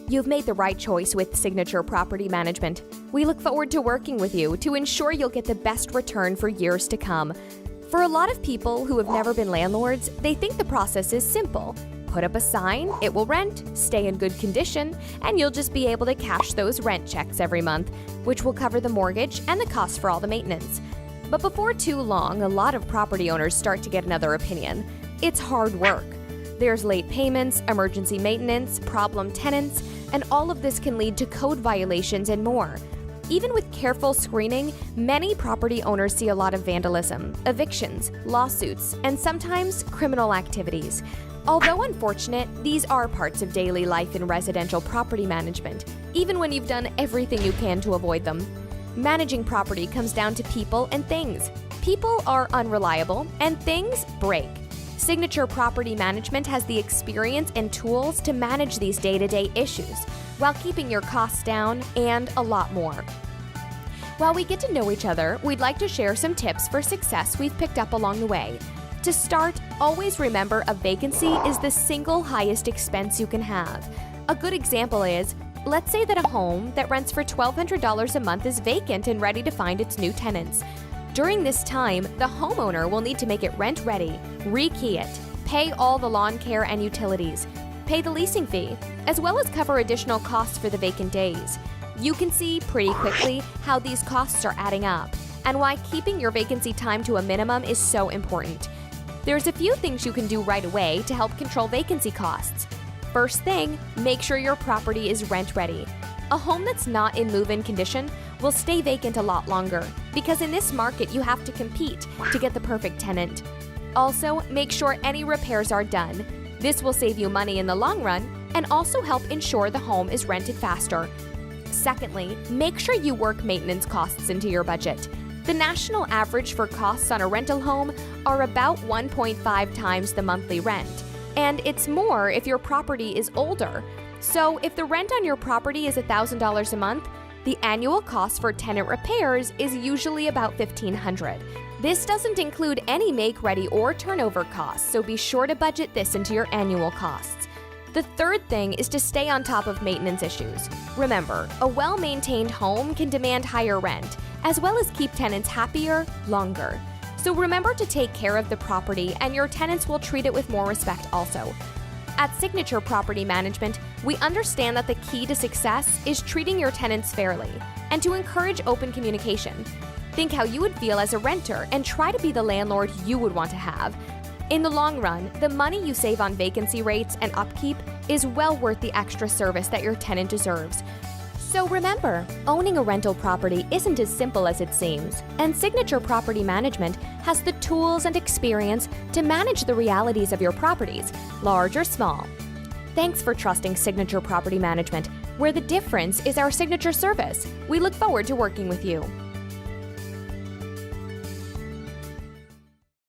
You've made the right choice with Signature Property Management. We look forward to working with you to ensure you'll get the best return for years to come. For a lot of people who have never been landlords, they think the process is simple. Put up a sign, it will rent, stay in good condition, and you'll just be able to cash those rent checks every month, which will cover the mortgage and the cost for all the maintenance. But before too long, a lot of property owners start to get another opinion. It's hard work. There's late payments, emergency maintenance, problem tenants, and all of this can lead to code violations and more. Even with careful screening, many property owners see a lot of vandalism, evictions, lawsuits, and sometimes criminal activities. Although unfortunate, these are parts of daily life in residential property management, even when you've done everything you can to avoid them. Managing property comes down to people and things. People are unreliable, and things break. Signature Property Management has the experience and tools to manage these day-to-day issues while keeping your costs down and a lot more. While we get to know each other, we'd like to share some tips for success we've picked up along the way. To start, always remember a vacancy is the single highest expense you can have. A good example is, let's say that a home that rents for $1,200 a month is vacant and ready to find its new tenants. During this time, the homeowner will need to make it rent-ready, rekey it, pay all the lawn care and utilities, pay the leasing fee, as well as cover additional costs for the vacant days. You can see pretty quickly how these costs are adding up and why keeping your vacancy time to a minimum is so important. There's a few things you can do right away to help control vacancy costs. First thing, make sure your property is rent-ready. A home that's not in move-in condition will stay vacant a lot longer because in this market you have to compete to get the perfect tenant. Also, make sure any repairs are done. This will save you money in the long run and also help ensure the home is rented faster. Secondly, make sure you work maintenance costs into your budget. The national average for costs on a rental home are about 1.5 times the monthly rent, and it's more if your property is older. So if the rent on your property is $1,000 a month, the annual cost for tenant repairs is usually about $1,500. This doesn't include any make-ready or turnover costs, so be sure to budget this into your annual costs. The third thing is to stay on top of maintenance issues. Remember, a well-maintained home can demand higher rent, as well as keep tenants happier longer. So remember to take care of the property, and your tenants will treat it with more respect also. At Signature Property Management, we understand that the key to success is treating your tenants fairly and to encourage open communication. Think how you would feel as a renter and try to be the landlord you would want to have. In the long run, the money you save on vacancy rates and upkeep is well worth the extra service that your tenant deserves. So remember, owning a rental property isn't as simple as it seems, and Signature Property Management has the tools and experience to manage the realities of your properties, large or small. Thanks for trusting Signature Property Management, where the difference is our signature service. We look forward to working with you.